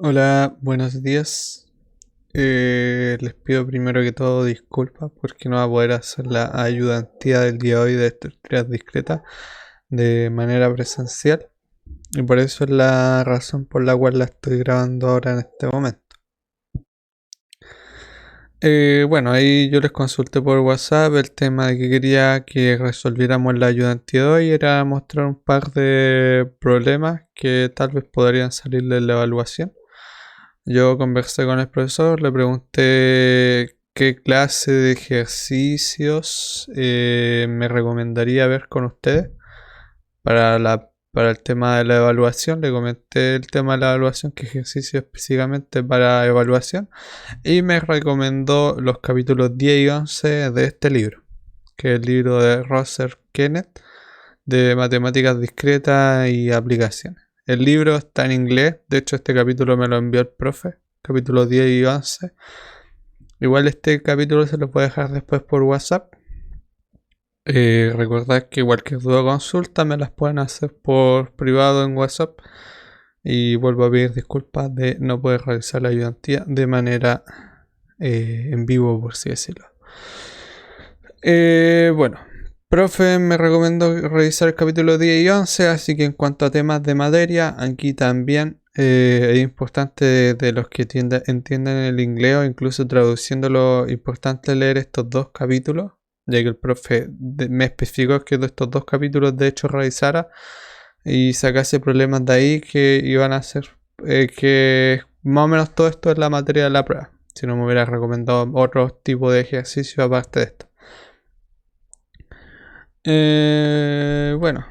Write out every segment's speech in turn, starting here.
Hola, buenos días. Les pido primero que todo disculpas porque no voy a poder hacer la ayudantía del día de hoy de estructuras discretas de manera presencial y por eso es la razón por la cual la estoy grabando ahora en este momento. Bueno, ahí yo les consulté por WhatsApp el tema de que quería que resolviéramos la ayudantía de hoy era mostrar un par de problemas que tal vez podrían salir de la evaluación. Yo conversé con el profesor, le pregunté qué clase de ejercicios me recomendaría ver con ustedes para el tema de la evaluación. Le comenté el tema de la evaluación, qué ejercicio específicamente para evaluación, y me recomendó los capítulos 10 y 11 de este libro, que es el libro de Rosser Kenneth de matemáticas discretas y aplicaciones. El libro está en inglés, de hecho este capítulo me lo envió el profe, capítulo 10 y 11. Igual este capítulo se lo puedo dejar después por WhatsApp. Recordad que cualquier duda o consulta me las pueden hacer por privado en WhatsApp. Y vuelvo a pedir disculpas de no poder realizar la ayudantía de manera en vivo, por así decirlo. Bueno, profe me recomendó revisar el capítulo 10 y 11, así que en cuanto a temas de materia, aquí también es importante de los que entienden el inglés o incluso traduciéndolo, importante leer estos dos capítulos, ya que el profe me especificó que de estos dos capítulos de hecho revisara y sacase problemas de ahí que iban a ser que más o menos todo esto es la materia de la prueba, si no me hubiera recomendado otro tipo de ejercicio aparte de esto. Bueno,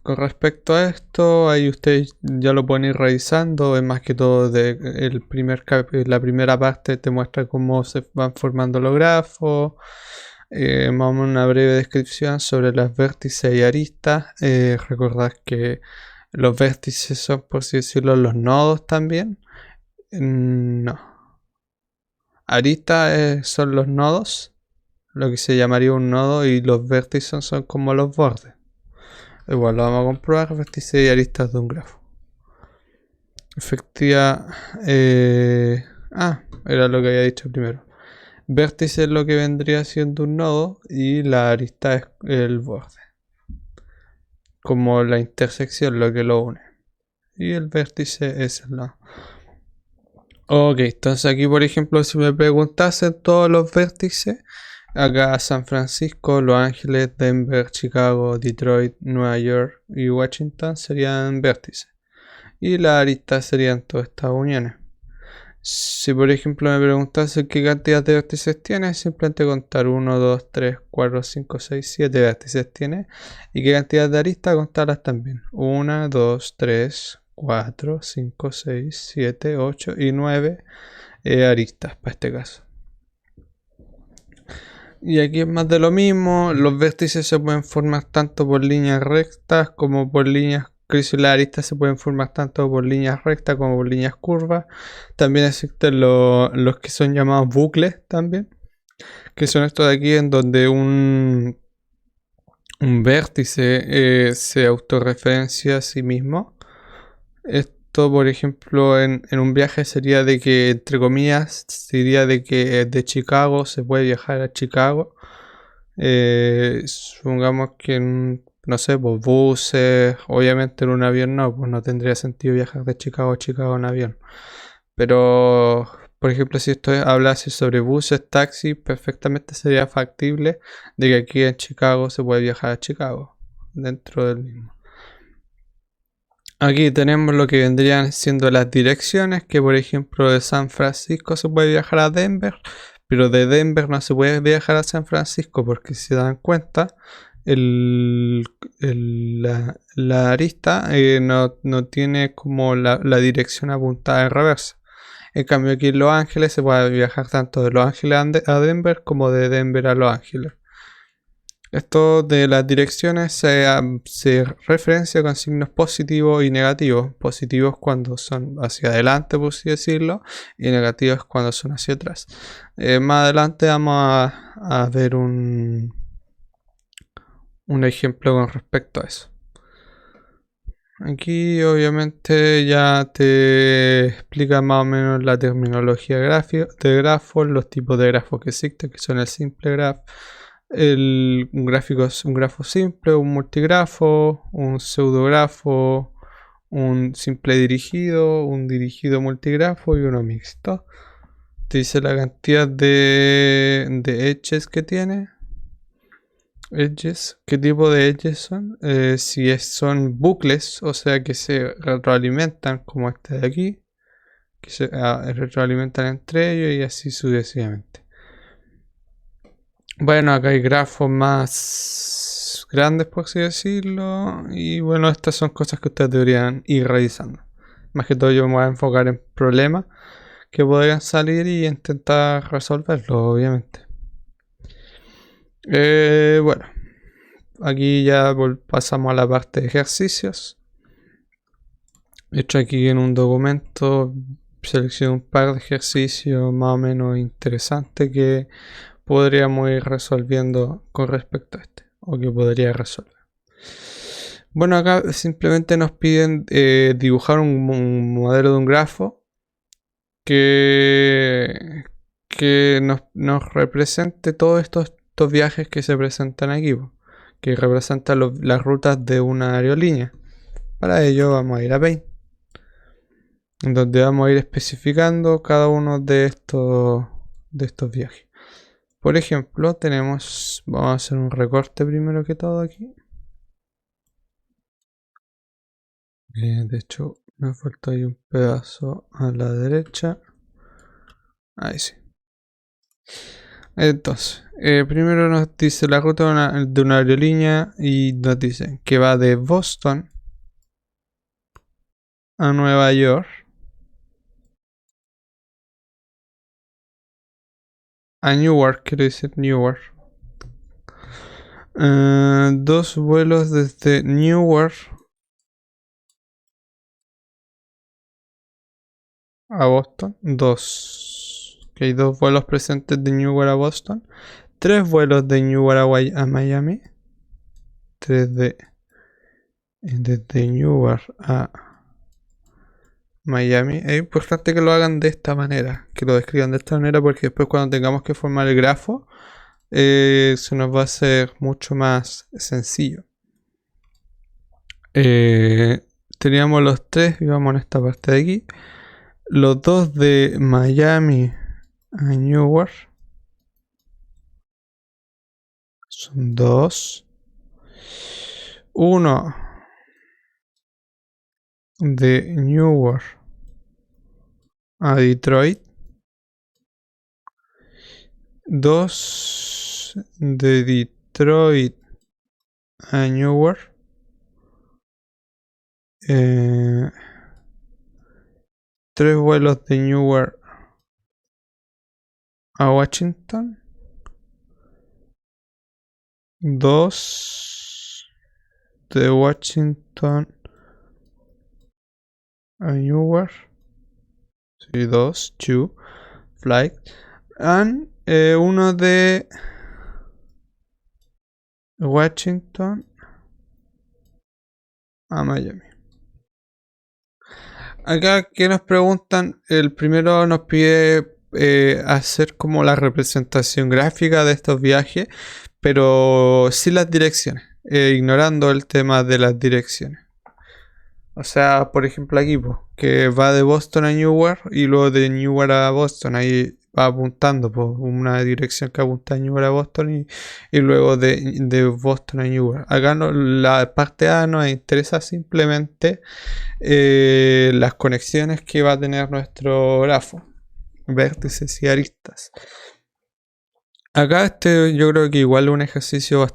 con respecto a esto, ahí ustedes ya lo pueden ir revisando. Es más que todo la primera parte te muestra cómo se van formando los grafos. Más o menos una breve descripción sobre las vértices y aristas. Recordad que los vértices son, por así decirlo, los nodos también. No. Aristas son los nodos, lo que se llamaría un nodo, y los vértices son como los bordes. Igual lo vamos a comprobar, vértices y aristas de un grafo. Efectiva. Era lo que había dicho primero. Vértice es lo que vendría siendo un nodo y la arista es el borde. Como la intersección, lo que lo une. Y el vértice es el nodo. Ok, entonces aquí por ejemplo si me preguntasen todos los vértices, acá San Francisco, Los Ángeles, Denver, Chicago, Detroit, Nueva York y Washington serían vértices. Y las aristas serían todas estas uniones. Si por ejemplo me preguntase qué cantidad de vértices tiene, simplemente contar 1, 2, 3, 4, 5, 6, 7 vértices tiene. Y qué cantidad de aristas, contarlas también. 1, 2, 3, 4, 5, 6, 7, 8 y 9 aristas para este caso. Y aquí es más de lo mismo, los vértices se pueden formar tanto por líneas rectas como por líneas y las aristas se pueden formar tanto por líneas rectas como por líneas curvas. También existen los que son llamados bucles también, que son estos de aquí en donde un vértice se autorreferencia a sí mismo. Esto, por ejemplo, en un viaje sería de que, entre comillas, sería de que de Chicago se puede viajar a Chicago. Supongamos que no sé, pues buses, obviamente en un avión no, pues no tendría sentido viajar de Chicago a Chicago en avión. Pero, por ejemplo, si esto hablase sobre buses, taxis, perfectamente sería factible de que aquí en Chicago se puede viajar a Chicago, dentro del mismo. Aquí tenemos lo que vendrían siendo las direcciones, que por ejemplo de San Francisco se puede viajar a Denver, pero de Denver no se puede viajar a San Francisco porque si se dan cuenta, la arista no tiene como la dirección apuntada en reversa. En cambio aquí en Los Ángeles se puede viajar tanto de Los Ángeles a Denver como de Denver a Los Ángeles. Esto de las direcciones se referencia con signos positivos y negativos. Positivos cuando son hacia adelante, por así decirlo, y negativos cuando son hacia atrás. Más adelante vamos a ver un ejemplo con respecto a eso. Aquí obviamente ya te explica más o menos la terminología de grafos, los tipos de grafos que existen, que son el simple graph, un grafo simple, un multigrafo, un pseudografo, un simple dirigido, un dirigido multigrafo y uno mixto. Te dice la cantidad de edges que tiene. Edges, ¿qué tipo de edges son? Si son bucles, o sea que se retroalimentan como este de aquí, que se retroalimentan entre ellos y así sucesivamente. Bueno, acá hay grafos más grandes, por así decirlo, y bueno, estas son cosas que ustedes deberían ir revisando. Más que todo yo me voy a enfocar en problemas que podrían salir y intentar resolverlos, obviamente. Bueno, aquí ya pasamos a la parte de ejercicios. Hecho aquí en un documento, seleccioné un par de ejercicios más o menos interesantes que podríamos ir resolviendo con respecto a este, o que podría resolver. Bueno, acá simplemente nos piden dibujar un modelo de un grafo que nos represente todos estos viajes que se presentan aquí, que representan las rutas de una aerolínea. Para ello vamos a ir a Paint, en donde vamos a ir especificando cada uno de estos viajes. Por ejemplo, vamos a hacer un recorte primero que todo aquí. De hecho, me falta ahí un pedazo a la derecha. Ahí sí. Entonces, primero nos dice la ruta de una aerolínea y nos dice que va de Boston a Nueva York. A Newark, quiero decir Newark. Dos vuelos desde Newark a Boston. Que hay dos vuelos presentes de Newark a Boston. Tres vuelos de Newark a Miami. Desde Newark a Miami. Es importante que lo hagan de esta manera, que lo describan de esta manera, porque después cuando tengamos que formar el grafo se nos va a hacer mucho más sencillo. Teníamos los tres, y vamos en esta parte de aquí. Los dos de Miami a Newark son dos. Uno de Newark a Detroit. Dos de Detroit a Newark. Tres vuelos de Newark a Washington. Dos de Washington a Newark. Sí, two flight. And uno de Washington a Miami. Acá que nos preguntan, el primero nos pide hacer como la representación gráfica de estos viajes, pero sin las direcciones, ignorando el tema de las direcciones. O sea, por ejemplo aquí, que va de Boston a Newark y luego de Newark a Boston, ahí va apuntando por una dirección que apunta a Newark a Boston y luego de Boston a Newark. Acá la parte A nos interesa simplemente las conexiones que va a tener nuestro grafo, vértices y aristas. Acá yo creo que igual es un ejercicio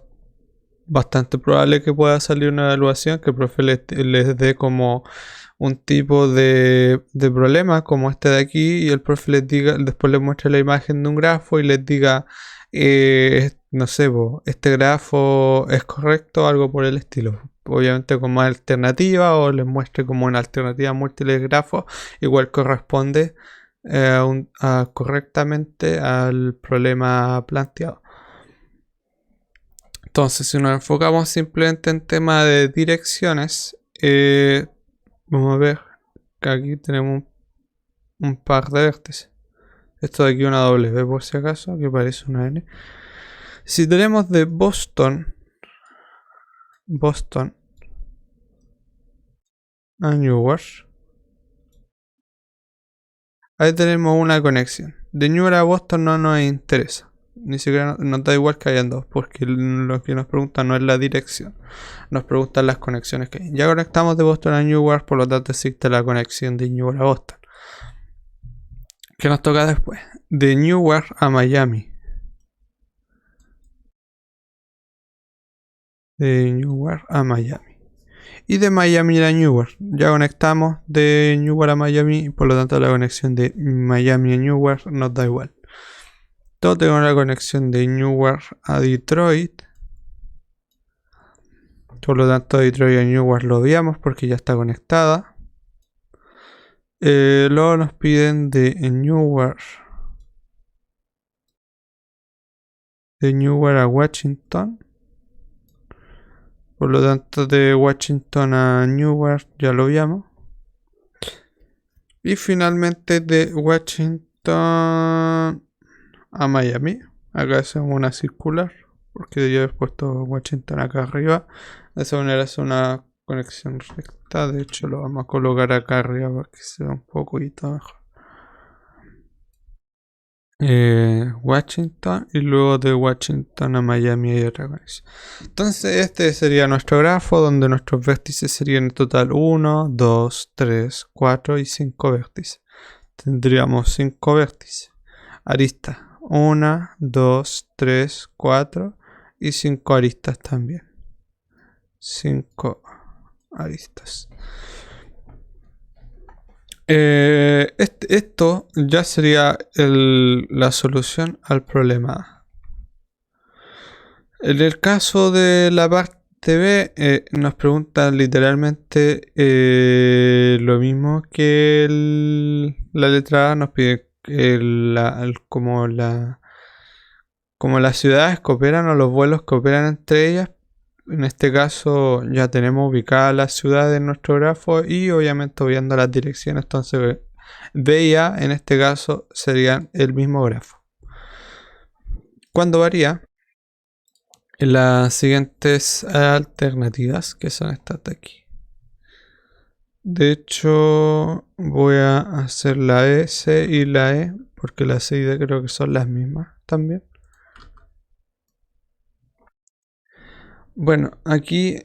bastante probable que pueda salir una evaluación, que el profe les dé como un tipo de problema como este de aquí y el profe les diga, después les muestre la imagen de un grafo y les diga no sé, este grafo es correcto o algo por el estilo. Obviamente como alternativa, o les muestre como una alternativa múltiples grafos, igual corresponde correctamente al problema planteado. Entonces, si nos enfocamos simplemente en tema de direcciones, vamos a ver que aquí tenemos un par de vértices. Esto de aquí una W por si acaso, que parece una N. Si tenemos de Boston a Newark, ahí tenemos una conexión. De Newark a Boston no nos interesa. Ni siquiera nos da igual que hayan dos, porque lo que nos pregunta no es la dirección. Nos preguntan las conexiones que hay. Ya conectamos de Boston a Newark, por lo tanto existe la conexión de Newark a Boston. ¿Qué nos toca después? De Newark a Miami. De Newark a Miami. Y de Miami a Newark. Ya conectamos de Newark a Miami, por lo tanto la conexión de Miami a Newark nos da igual. Todo tengo la conexión de Newark a Detroit. Por lo tanto Detroit a Newark lo obviamos porque ya está conectada. Luego nos piden de Newark a Washington. Por lo tanto de Washington a Newark ya lo obviamos. Y finalmente de Washington a Miami. Acá hacemos una circular, porque yo he puesto Washington acá arriba. De esa manera es una conexión recta. De hecho lo vamos a colocar acá arriba para que sea un poquito mejor. Washington, y luego de Washington a Miami hay otra conexión. Entonces este sería nuestro grafo, donde nuestros vértices serían en total 1, 2, 3, 4 y 5 vértices. Tendríamos 5 vértices. Aristas 1, 2, 3, 4 y 5 aristas también. 5 aristas. Esto ya sería la solución al problema. En el caso de la parte B, nos preguntan literalmente lo mismo que la letra A. Nos pide como las ciudades cooperan o los vuelos cooperan entre ellas. En este caso ya tenemos ubicadas las ciudades en nuestro grafo y obviamente viendo las direcciones, entonces B y A en este caso serían el mismo grafo. ¿Cuándo varía? En las siguientes alternativas, que son estas de aquí. De hecho voy a hacer la S y la E, porque la C y D creo que son las mismas también. Bueno, aquí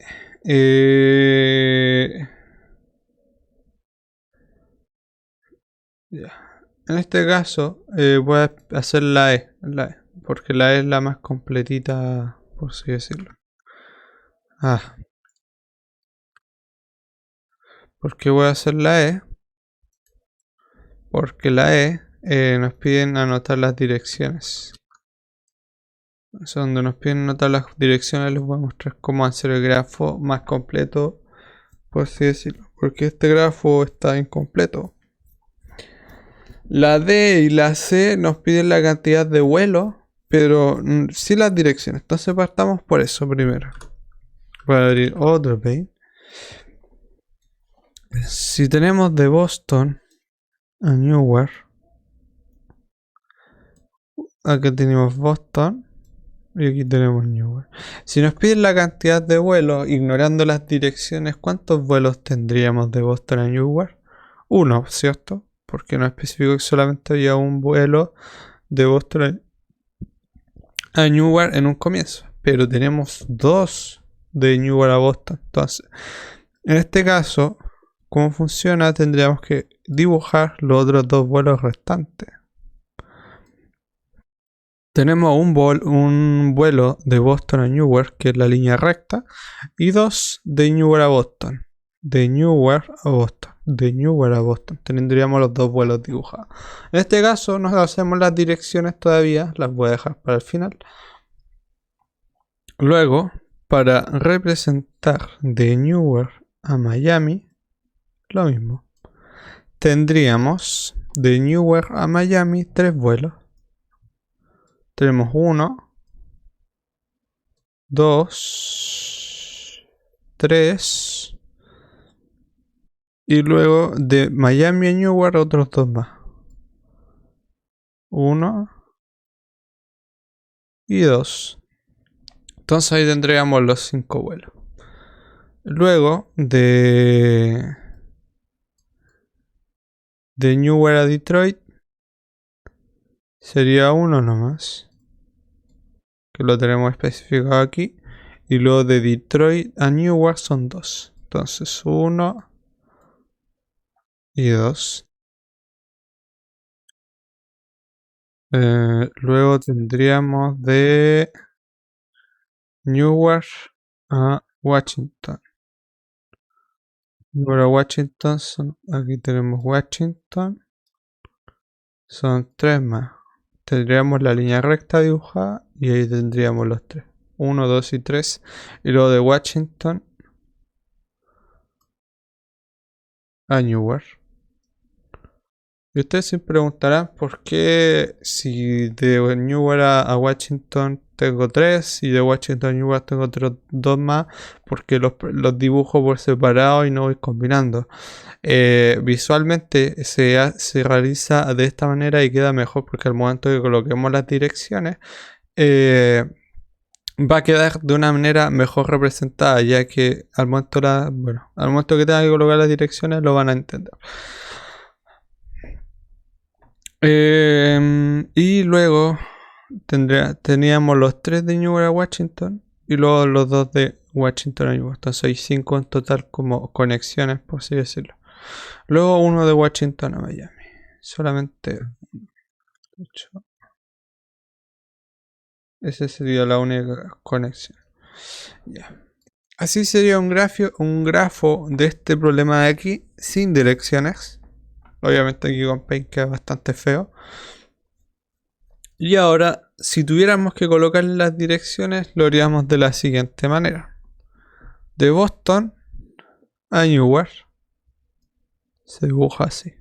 ya. En este caso voy a hacer la E, porque la E es la más completita, por así decirlo. ¿Por qué voy a hacer la E? Porque la E nos piden anotar las direcciones. O sea, donde nos piden anotar las direcciones les voy a mostrar cómo hacer el grafo más completo, por así decirlo. Porque este grafo está incompleto. La D y la C nos piden la cantidad de vuelos, pero sí las direcciones. Entonces partamos por eso primero. Voy a abrir otro pane. Si tenemos de Boston a Newark, acá tenemos Boston y aquí tenemos Newark. Si nos piden la cantidad de vuelos, ignorando las direcciones, ¿cuántos vuelos tendríamos de Boston a Newark? Uno, ¿cierto? Porque no especificó que solamente había un vuelo de Boston a Newark en un comienzo, pero tenemos dos de Newark a Boston. Entonces, en este caso, ¿cómo funciona? Tendríamos que dibujar los otros dos vuelos restantes. Tenemos un vuelo de Boston a Newark, que es la línea recta, y dos de Newark a Boston. De Newark a Boston. De Newark a Boston. Tendríamos los dos vuelos dibujados. En este caso, no hacemos las direcciones todavía, las voy a dejar para el final. Luego, para representar de Newark a Miami, lo mismo. Tendríamos de Newark a Miami 3 vuelos. Tenemos 1, 2, 3 Y luego de Miami a Newark otros 2 más. 1 y 2. Entonces ahí tendríamos los 5 vuelos. Luego de Newark a Detroit sería 1 nomás, que lo tenemos especificado aquí. Y luego de Detroit a Newark son 2. Entonces 1 y 2. Luego tendríamos de Newark a Washington. Newark a Washington aquí tenemos Washington. Son 3 más. Tendríamos la línea recta dibujada y ahí tendríamos los 3. 1, 2 y 3. Y luego de Washington a Newark. Y ustedes se preguntarán por qué si de Newark a Washington tengo 3 y de Washington a Newark tengo 2 más, porque los dibujo por separado y no voy combinando. Visualmente se realiza de esta manera y queda mejor porque al momento que coloquemos las direcciones va a quedar de una manera mejor representada, ya que al momento que tenga que colocar las direcciones lo van a entender. Y luego teníamos los 3 de Newark a Washington y luego los 2 de Washington a Newark. Entonces hay 5 en total como conexiones, por así decirlo. Luego 1 de Washington a Miami. Solamente 8. Esa sería la única conexión. Ya. Así sería un grafo de este problema de aquí sin direcciones. Obviamente aquí con Paint queda bastante feo. Y ahora, si tuviéramos que colocar las direcciones, lo haríamos de la siguiente manera. De Boston a Newark se dibuja así.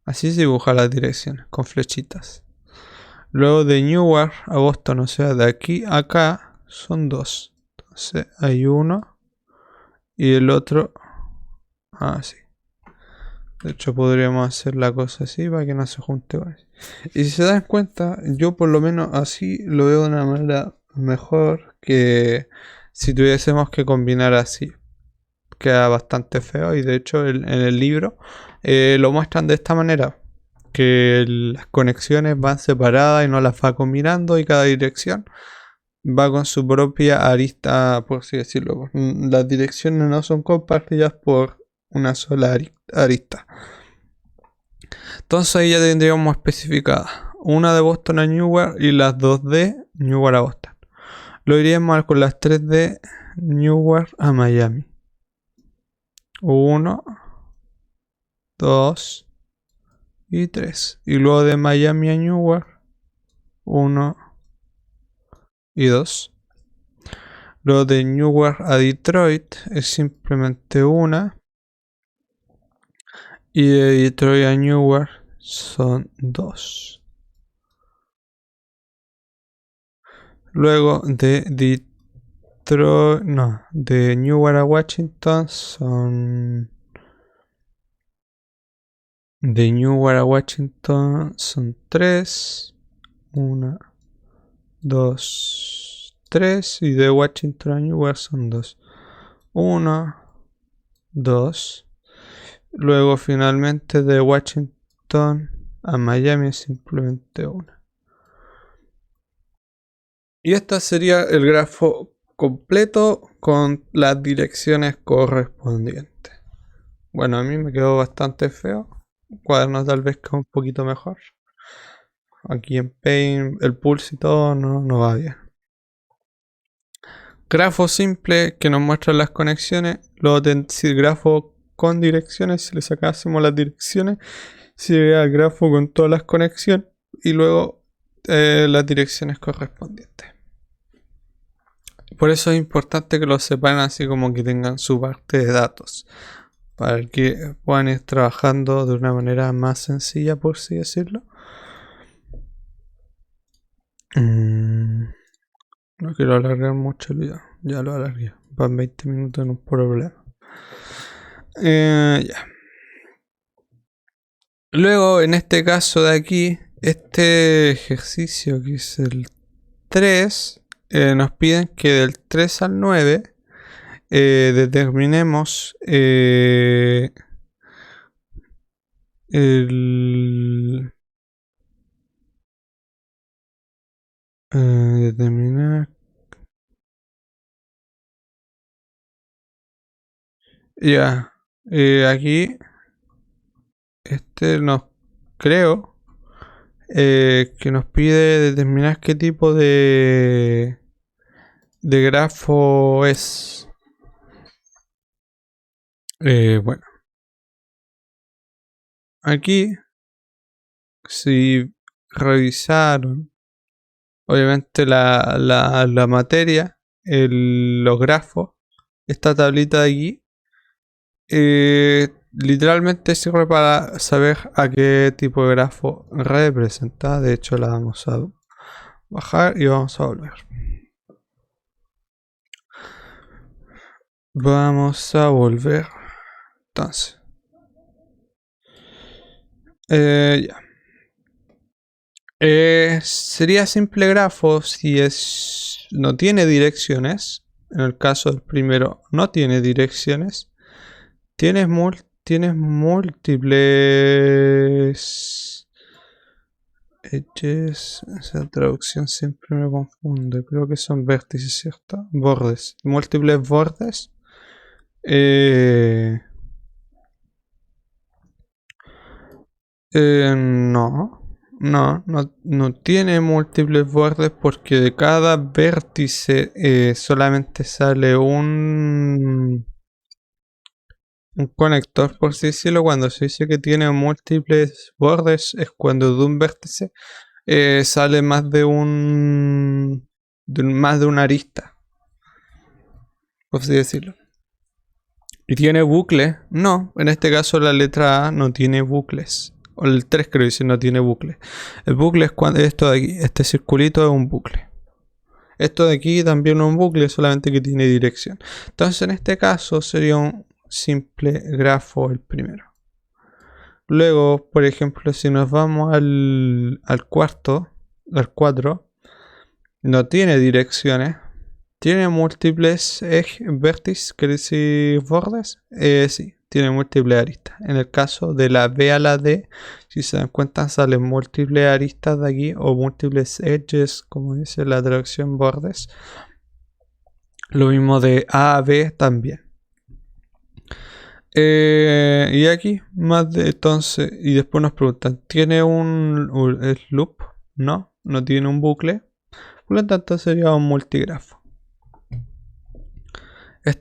Así se dibujan las direcciones, con flechitas. Luego de Newark a Boston, o sea, de aquí a acá, son 2. Entonces hay uno y el otro así. De hecho podríamos hacer la cosa así para que no se junte. Y si se dan cuenta, yo por lo menos así lo veo de una manera mejor que si tuviésemos que combinar así. Queda bastante feo y de hecho en el libro lo muestran de esta manera. Que las conexiones van separadas y no las va combinando y cada dirección va con su propia arista, por así decirlo. Las direcciones no son compartidas por una sola arista. Entonces ahí ya tendríamos especificadas una de Boston a Newark y las 2 de Newark a Boston. Lo iríamos con las 3 de Newark a Miami. 1, 2 y 3. Y luego de Miami a Newark 1 y 2. Luego de Newark a Detroit es simplemente una. Y de Detroit a Newark son 2. Luego de de Newark a Washington son... De Newark a Washington son 3. 1, 2, 3. Y de Washington a Newark son 2. 1, 2. Luego finalmente de Washington a Miami es simplemente 1. Y este sería el grafo completo con las direcciones correspondientes. Bueno, a mí me quedó bastante feo. Cuaderno tal vez quedó un poquito mejor. Aquí en Paint el pulse y todo no va bien. Grafo simple que nos muestra las conexiones. Luego si el grafo con direcciones, si le sacásemos las direcciones, sería el grafo con todas las conexiones y luego las direcciones correspondientes. Por eso es importante que lo sepan así como que tengan su parte de datos. Para que puedan ir trabajando de una manera más sencilla, por así decirlo. No quiero alargar mucho el video. Ya lo alargué. Van 20 minutos en un problema. Ya. Luego, en este caso de aquí, este ejercicio que es el 3, nos piden que del 3 al 9 determinemos el... determinar... Ya. Aquí, creo que nos pide determinar qué tipo de grafo es. Bueno, aquí, si revisaron, obviamente la materia, los grafos, esta tablita de aquí, literalmente sirve para saber a qué tipo de grafo representa. De hecho, la vamos a bajar y vamos a volver. Vamos a volver. Entonces. Ya. Sería simple grafo si no tiene direcciones. En el caso del primero no tiene direcciones. Tienes múltiples edges. Esa traducción siempre me confunde. Creo que son vértices, ¿cierto? Bordes. Múltiples bordes. No tiene múltiples bordes porque de cada vértice solamente sale un conector, por así decirlo. Cuando se dice que tiene múltiples bordes es cuando de un vértice sale más de más de una arista, por así decirlo. ¿Y tiene bucles? No, en este caso la letra A no tiene bucles. O el 3 creo que no tiene bucle. El bucle es cuando esto de aquí, este circulito es un bucle. Esto de aquí también es un bucle, solamente que tiene dirección. Entonces en este caso sería un simple grafo el primero. Luego, por ejemplo, si nos vamos al cuarto, al 4, no tiene direcciones. ¿Tiene múltiples vértices, quiere decir bordes? Sí, tiene múltiples aristas. En el caso de la B a la D, si se dan cuenta, salen múltiples aristas de aquí o múltiples edges, como dice la traducción bordes. Lo mismo de A a B también. Y aquí, más de entonces, y después nos preguntan, ¿tiene un loop? No, no tiene un bucle. Por lo tanto, sería un multigrafo.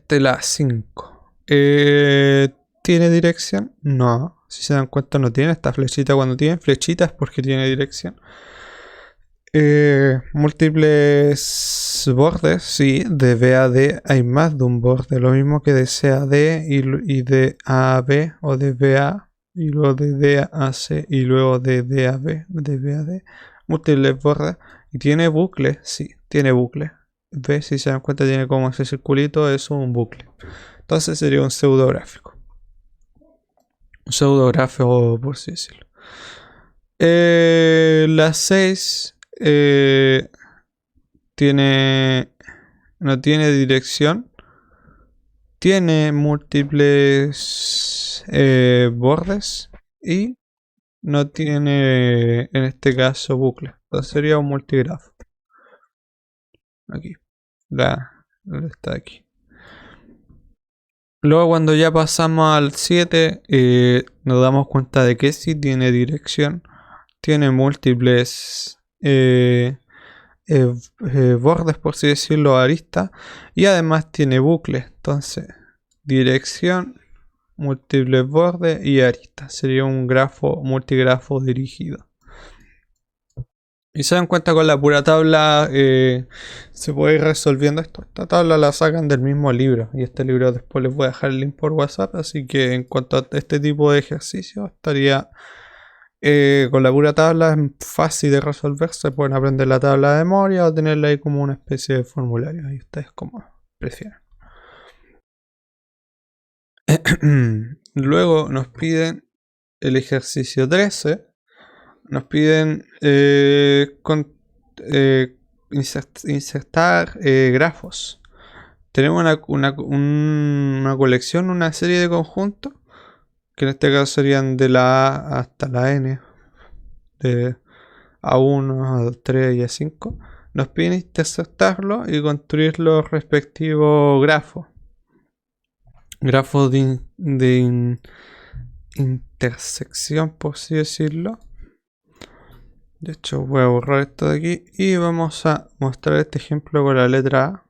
La 5. ¿Tiene dirección? No. Si se dan cuenta no tiene. Esta flechita cuando tiene flechitas porque tiene dirección. Múltiples bordes. Sí, de B a D hay más de un borde. Lo mismo que de C a D y de A a B o de B a y luego de D a C y luego de D a B, de B a D. Múltiples bordes. ¿Y tiene bucle? Sí, tiene bucle. ¿Ve? Si se dan cuenta tiene como ese circulito, es un bucle. Entonces sería un pseudográfico. Un pseudográfico, por así decirlo. La 6 no tiene dirección. Tiene múltiples bordes y no tiene en este caso bucle. Entonces sería un multigrafo. Aquí. Está aquí. Luego cuando ya pasamos al 7 nos damos cuenta de que sí tiene dirección. Tiene múltiples bordes, por así decirlo, aristas. Y además tiene bucles. Entonces, dirección, múltiples bordes y aristas. Sería un grafo, multigrafo dirigido. Y se dan cuenta con la pura tabla se puede ir resolviendo esto. Esta tabla la sacan del mismo libro. Y este libro después les voy a dejar el link por WhatsApp. Así que en cuanto a este tipo de ejercicio estaría con la pura tabla. Es fácil de resolver. Se pueden aprender la tabla de memoria o tenerla ahí como una especie de formulario. Ahí ustedes como prefieran. Luego nos piden el ejercicio 13. Nos piden insertar grafos. Tenemos una colección, una serie de conjuntos, que en este caso serían de la A hasta la N, de A1, A3 y A5. Nos piden insertarlo y construir los respectivos grafos. Grafos de intersección, por así decirlo. De hecho, voy a borrar esto de aquí y vamos a mostrar este ejemplo con la letra A.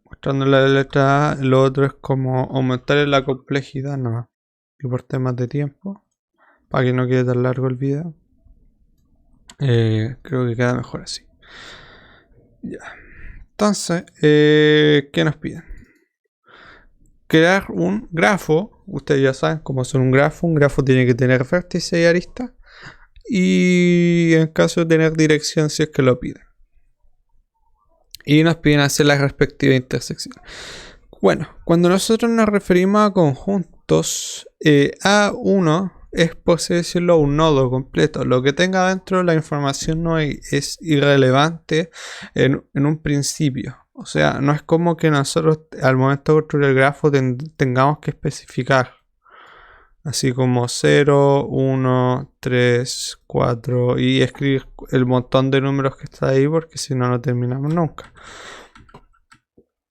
Mostrando la letra A, lo otro es como aumentar la complejidad, no. Y por temas de tiempo, para que no quede tan largo el video, creo que queda mejor así. Ya. Entonces, ¿qué nos piden? Crear un grafo. Ustedes ya saben cómo hacer un grafo. Un grafo tiene que tener vértices y aristas. Y en caso de tener dirección, si es que lo piden. Y nos piden hacer la respectiva intersección. Bueno, cuando nosotros nos referimos a conjuntos, A1 es, por así decirlo, un nodo completo. Lo que tenga dentro la información no es irrelevante en un principio. O sea, no es como que nosotros al momento de construir el grafo tengamos que especificar. Así como 0, 1, 3, 4 y escribir el montón de números que está ahí, porque si no, no terminamos nunca.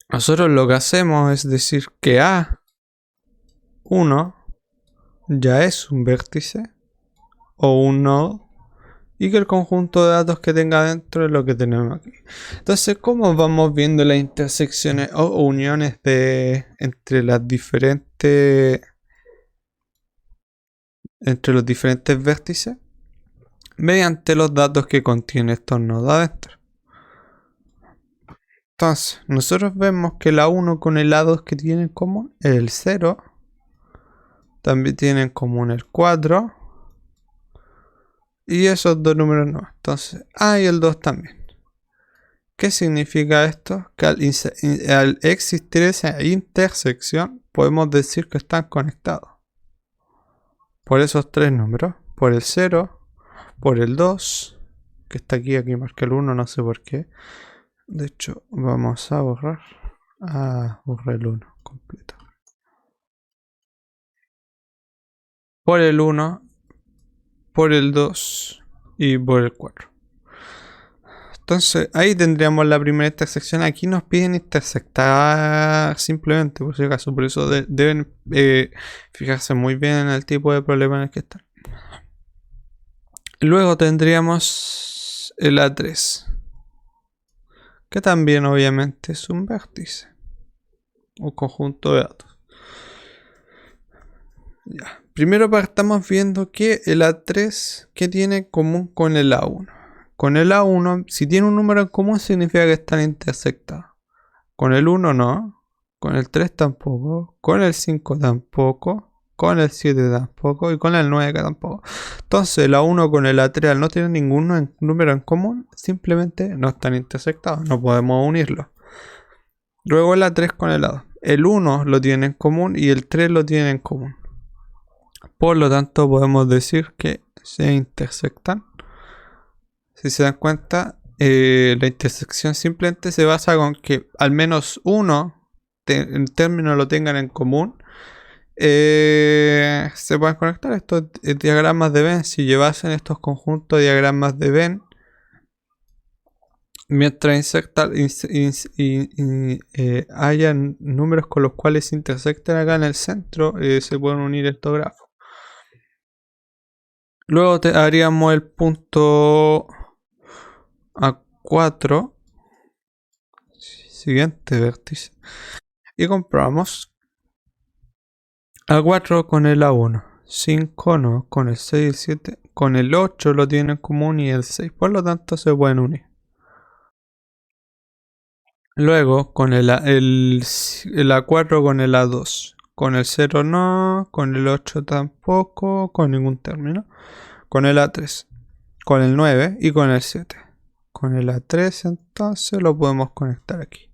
Nosotros lo que hacemos es decir que A1 ya es un vértice o un nodo y que el conjunto de datos que tenga dentro es lo que tenemos aquí. Entonces, ¿cómo vamos viendo las intersecciones o uniones entre los diferentes vértices? Mediante los datos que contiene estos nodos adentro. Entonces, nosotros vemos que la 1 con el A2 que tiene en común es el 0. También tiene en común el 4. Y esos dos números no. Entonces, y el 2 también. ¿Qué significa esto? Que al existir esa intersección, podemos decir que están conectados. Por esos tres números. Por el 0, por el 2, que está aquí marqué el 1, no sé por qué. De hecho, vamos a borrar. Borrar el 1 completo. Por el 1, por el 2 y por el 4. Entonces, ahí tendríamos la primera intersección. Aquí nos piden intersectar simplemente, por si acaso. Por eso deben fijarse muy bien en el tipo de problema en el que están. Luego tendríamos el A3. Que también obviamente es un vértice. Un conjunto de datos. Ya. Primero partamos viendo que el A3, ¿qué tiene en común con el A1? Con el A1, si tiene un número en común, significa que están intersectados. Con el 1 no. Con el 3 tampoco. Con el 5 tampoco. Con el 7 tampoco. Y con el 9 tampoco. Entonces el A1 con el A3, al no tener ningún número en común, simplemente no están intersectados. No podemos unirlos. Luego el A3 con el A2. El 1 lo tiene en común y el 3 lo tiene en común. Por lo tanto, podemos decir que se intersectan. Si se dan cuenta, la intersección simplemente se basa con que al menos uno en términos lo tengan en común. Se pueden conectar estos diagramas de Venn. Si llevasen estos conjuntos de diagramas de Venn, mientras haya números con los cuales se intersecten acá en el centro, se pueden unir estos grafos. Luego haríamos el punto A4, siguiente vértice, y comprobamos. A4 con el A1, 5 no, con el 6 y el 7, con el 8 lo tienen en común y el 6, por lo tanto se pueden unir. Luego con el A4 con el A2, con el 0 no, con el 8 tampoco, con ningún término, con el A3, con el 9 y con el 7. Con el A3 entonces lo podemos conectar aquí.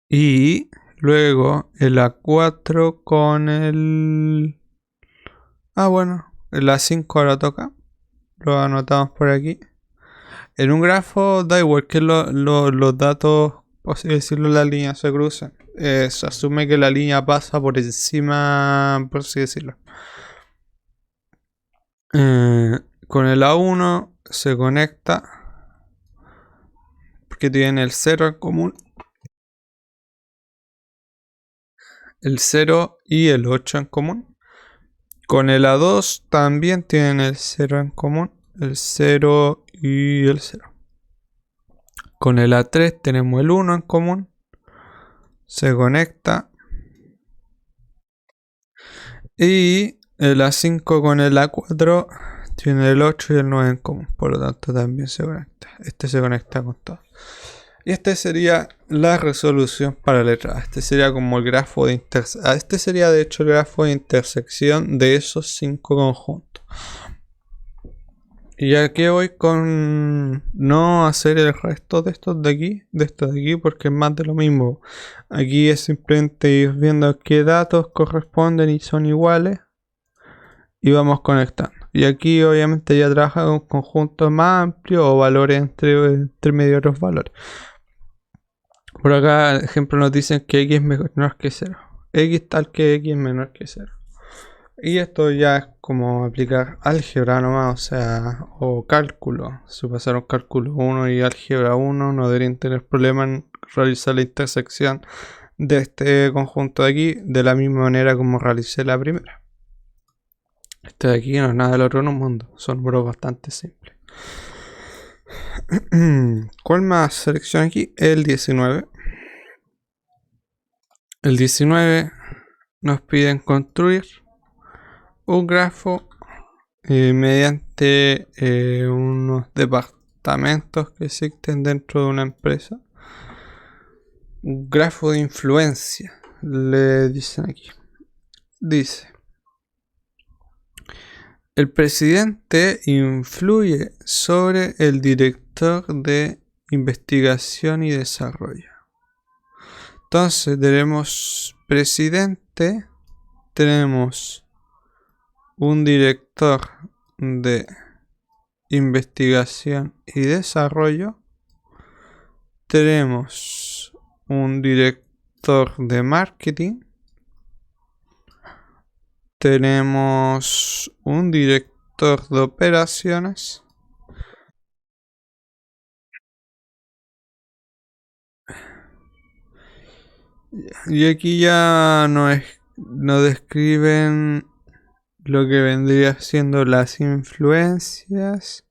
Y Luego el A4 con el... bueno, el A5 ahora toca. Lo anotamos por aquí. En un grafo da igual que los datos, por así decirlo, las líneas se cruzan. Se asume que la línea pasa por encima, por así decirlo. Con el A1 se conecta porque tiene el 0 en común. El 0 y el 8 en común. Con el A2 también tienen el 0 en común. El 0 y el 0. Con el A3 tenemos el 1 en común. Se conecta. Y el A5 con el A4 tiene el 8 y el 9 en común. Por lo tanto también se conecta. Este se conecta con todo. Y este sería la resolución para letra A. Este sería como el grafo de intersección. Este sería de hecho el grafo de intersección de esos 5 conjuntos. Y aquí voy con no hacer el resto de estos de aquí, porque es más de lo mismo. Aquí es simplemente ir viendo qué datos corresponden y son iguales. Y vamos conectando. Y aquí obviamente ya trabaja con conjuntos más amplios o valores entre medio de otros valores. Por acá, ejemplo, nos dicen que x es menor que 0. X tal que x es menor que 0. Y esto ya es como aplicar álgebra nomás, o sea, o cálculo. Si pasaron cálculo 1 y álgebra 1, no deberían tener problema en realizar la intersección de este conjunto de aquí de la misma manera como realicé la primera. Este de aquí no es nada del otro mundo, son números bastante simples. ¿Cuál más selecciono aquí? El 19. El 19 nos piden construir un grafo mediante unos departamentos que existen dentro de una empresa. Un grafo de influencia, le dicen aquí. Dice: el presidente influye sobre el director de investigación y desarrollo. Entonces tenemos presidente, tenemos un director de investigación y desarrollo, tenemos un director de marketing, tenemos un director de operaciones, y aquí ya no describen lo que vendría siendo las influencias.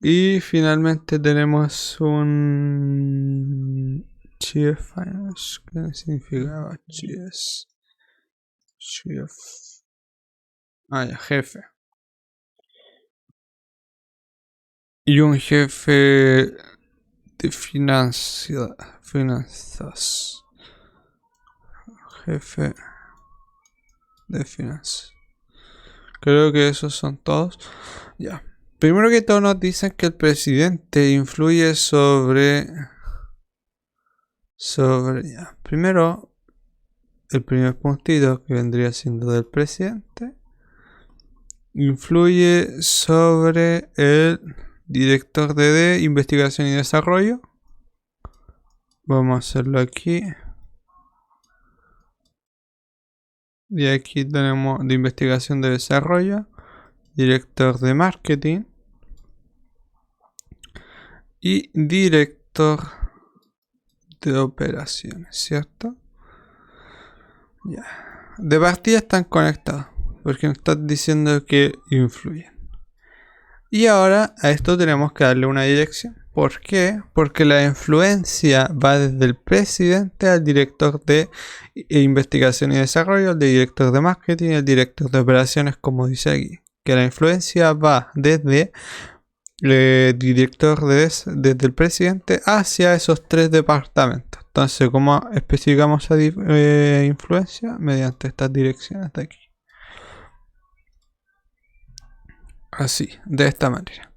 Y finalmente tenemos un Chief Finance. ¿Qué significaba Chief? Jefe. Y un jefe de finanzas. Jefe de finanzas. Creo que esos son todos. Ya. Primero que todo nos dicen que el presidente influye sobre ya. Primero, el primer puntito que vendría siendo del presidente influye sobre el director de investigación y desarrollo. Vamos a hacerlo aquí. Y aquí tenemos de investigación de desarrollo, director de marketing y director de operaciones, ¿cierto? Ya. De partida están conectados, porque nos están diciendo que influyen. Y ahora a esto tenemos que darle una dirección. ¿Por qué? Porque la influencia va desde el presidente al director de investigación y desarrollo, al director de marketing y al director de operaciones, como dice aquí. Que la influencia va desde director desde el presidente hacia esos 3 departamentos. Entonces, ¿cómo especificamos esa influencia? Mediante estas direcciones de aquí. Así, de esta manera.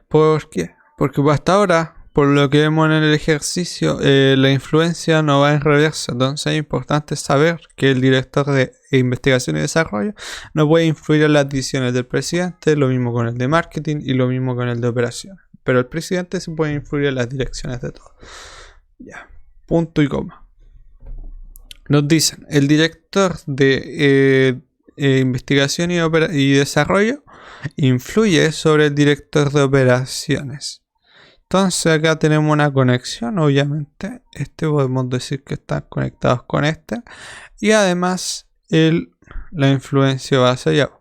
¿Por qué? Porque hasta ahora por lo que vemos en el ejercicio, la influencia no va en reversa. Entonces es importante saber que el director de investigación y desarrollo no puede influir en las decisiones del presidente, lo mismo con el de marketing y lo mismo con el de operaciones. Pero el presidente sí puede influir en las direcciones de todo. Ya, punto y coma. Nos dicen, el director de investigación y desarrollo influye sobre el director de operaciones. Entonces acá tenemos una conexión, obviamente. Podemos decir que están conectados con este. Y además la influencia va hacia allá.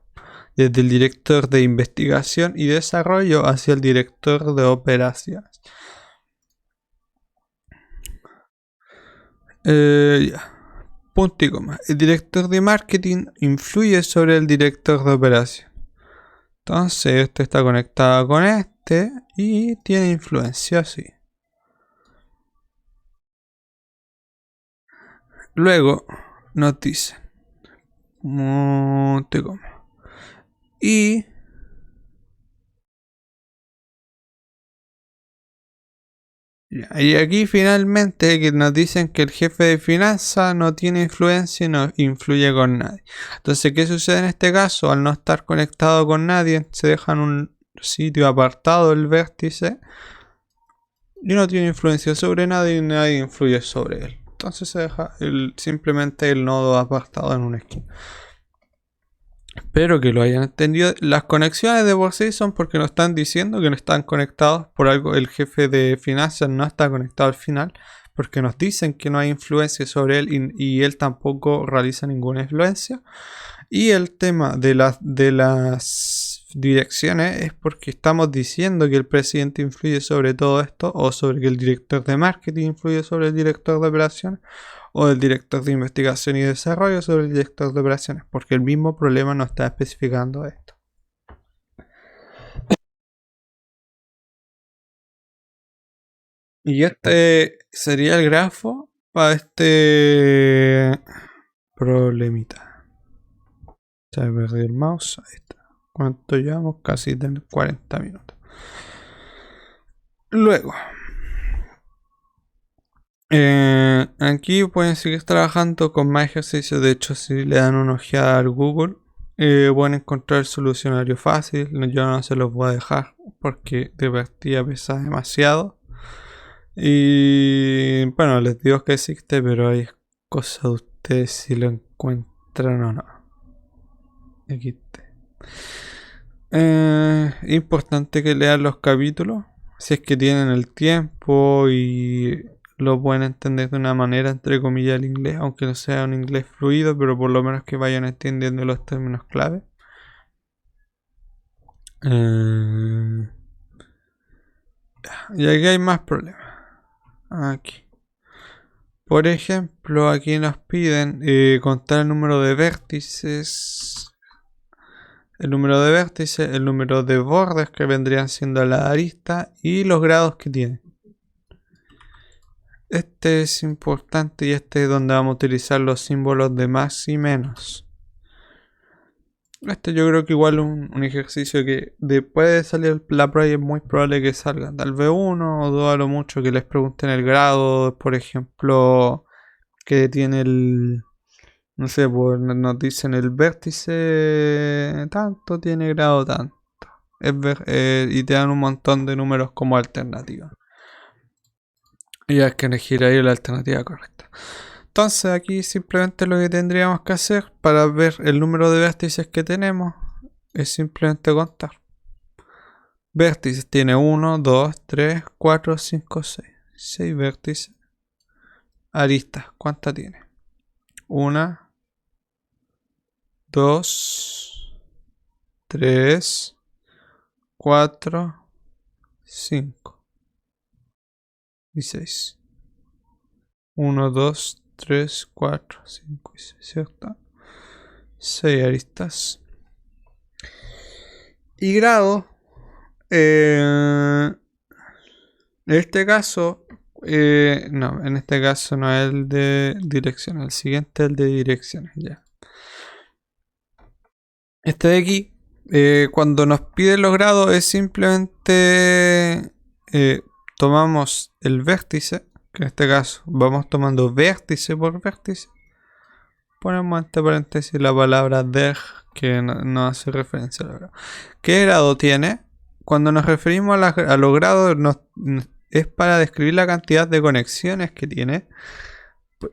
Desde el director de investigación y desarrollo hacia el director de operaciones. Ya. Punto y coma. El director de marketing influye sobre el director de operación. Entonces este está conectado con este y tiene influencia, sí. Luego nos dice punto y coma. Y aquí finalmente que nos dicen que el jefe de finanzas no tiene influencia y no influye con nadie. Entonces, ¿qué sucede en este caso? Al no estar conectado con nadie, se deja en un sitio apartado el vértice y no tiene influencia sobre nadie y nadie influye sobre él. Entonces se deja simplemente el nodo apartado en una esquina. Espero que lo hayan entendido. Las conexiones de por sí son porque nos están diciendo que no están conectados. Por algo el jefe de finanzas no está conectado al final. Porque nos dicen que no hay influencia sobre él y él tampoco realiza ninguna influencia. Y el tema de las direcciones es porque estamos diciendo que el presidente influye sobre todo esto. O sobre que el director de marketing influye sobre el director de operaciones. O el director de investigación y desarrollo sobre el director de operaciones, porque el mismo problema nos está especificando esto. Y este sería el grafo para este problemita. Se me perdió el mouse. Ahí está. ¿Cuánto llevamos? Casi 40 minutos. Luego. Aquí pueden seguir trabajando con más ejercicios. De hecho, si le dan una ojeada al Google, pueden encontrar el solucionario fácil. Yo no se los voy a dejar porque de partida pesa demasiado. Y bueno, les digo que existe, pero hay cosas de ustedes si lo encuentran o no. Aquí está. Importante que lean los capítulos si es que tienen el tiempo y lo pueden entender de una manera entre comillas el inglés, aunque no sea un inglés fluido, pero por lo menos que vayan entendiendo los términos clave. Y aquí hay más problemas. Aquí. Por ejemplo, aquí nos piden contar el número de vértices. El número de vértices, el número de bordes que vendrían siendo la arista y los grados que tiene. Este es importante y este es donde vamos a utilizar los símbolos de más y menos. Este yo creo que igual un ejercicio que después de salir la prueba es muy probable que salga. Tal vez uno o dos a lo mucho que les pregunten el grado, por ejemplo, que tiene el... No sé, pues nos dicen el vértice tanto tiene grado tanto. Y te dan un montón de números como alternativa. Y hay que elegir ahí la alternativa correcta. Entonces aquí simplemente lo que tendríamos que hacer para ver el número de vértices que tenemos es simplemente contar. Vértices tiene 1, 2, 3, 4, 5, 6. 6 vértices. Aristas, ¿cuántas tiene? 1, 2, 3, 4, 5 y 6. 1, 2, 3, 4, 5 y 6, ¿cierto? 6 aristas. Y grado, en este caso, no, en este caso no es el de dirección, el siguiente es el de direcciones, ya. Este de aquí, cuando nos piden los grados es simplemente tomamos el vértice, que en este caso vamos tomando vértice por vértice. Ponemos entre paréntesis la palabra deg, que no hace referencia al grado. ¿Qué grado tiene? Cuando nos referimos a los grados, es para describir la cantidad de conexiones que tiene.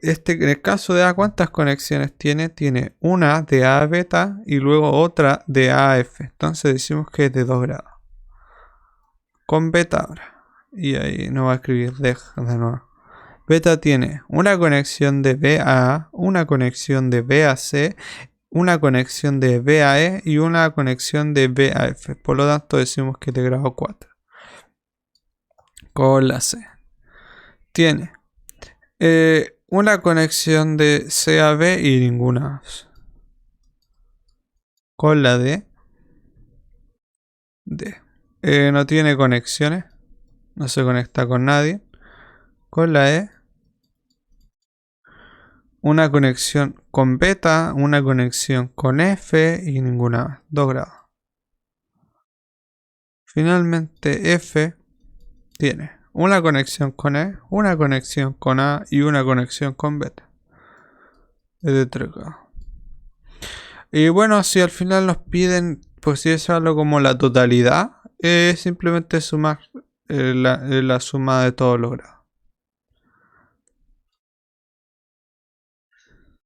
En el caso de A, ¿cuántas conexiones tiene? Tiene una de A a beta y luego otra de A a F. Entonces decimos que es de 2 grados. Con beta ahora. Y ahí nos va a escribir deg de nuevo. Beta tiene una conexión de B a A, una conexión de B a C, una conexión de B a E y una conexión de B a F. Por lo tanto decimos que es de grado 4. Con la C. Tiene una conexión de C a B y ninguna más. Con la D. No tiene conexiones. No se conecta con nadie. Con la E. Una conexión con beta, una conexión con F y ninguna más. 2 grados. Finalmente F tiene una conexión con E, una conexión con A y una conexión con beta. Es de 3 grados. Y bueno, si al final nos piden, pues si es algo como la totalidad, es simplemente sumar la suma de todos los grados.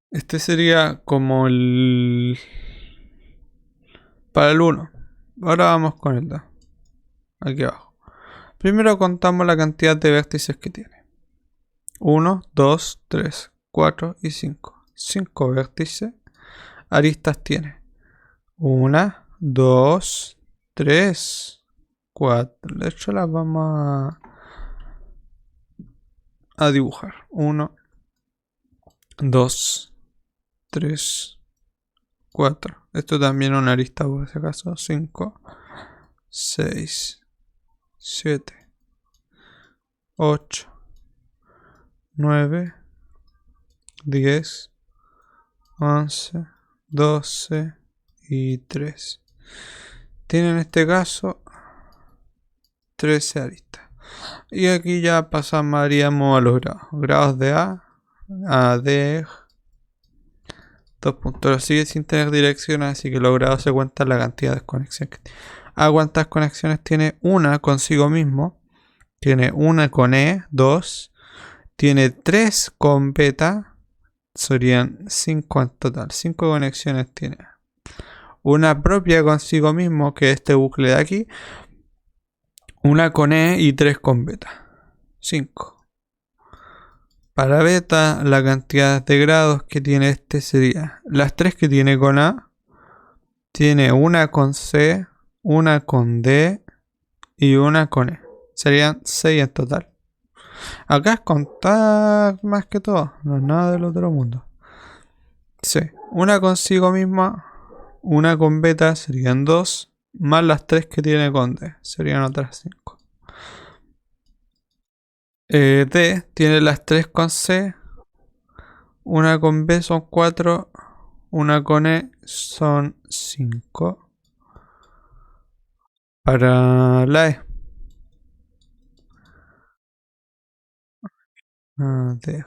Este sería como el... para el 1. Ahora vamos con el 2. Aquí abajo. Primero contamos la cantidad de vértices que tiene. 1, 2, 3, 4 y 5. 5 vértices. Aristas tiene. 1, 2, 3, 4. De hecho las vamos a dibujar. 1, 2, 3, 4. Esto también es una arista por si acaso. 5, 6, 7, 8, 9, 10, 11, 12 y 3. Tiene en este caso 13 aristas. Y aquí ya pasaríamos a los grados. Grados de A D, 2 puntos. Sigue sin tener direcciones, así que los grados se cuentan la cantidad de conexiones que tiene. ¿A cuántas conexiones tiene? Una consigo mismo. Tiene una con E, 2. Tiene 3 con beta. Serían 5 en total. 5 conexiones tiene. Una propia consigo mismo, que es este bucle de aquí. Una con E y 3 con beta. 5. Para beta, la cantidad de grados que tiene este sería las 3 que tiene con A. Tiene una con C, una con D y una con E. Serían 6 en total. Acá es contar más que todo, no es nada del otro mundo. Sí, una consigo misma, una con beta serían 2, más las 3 que tiene con D, serían otras 5. D tiene las 3 con C, una con B son 4, una con E son 5. Para la E. D.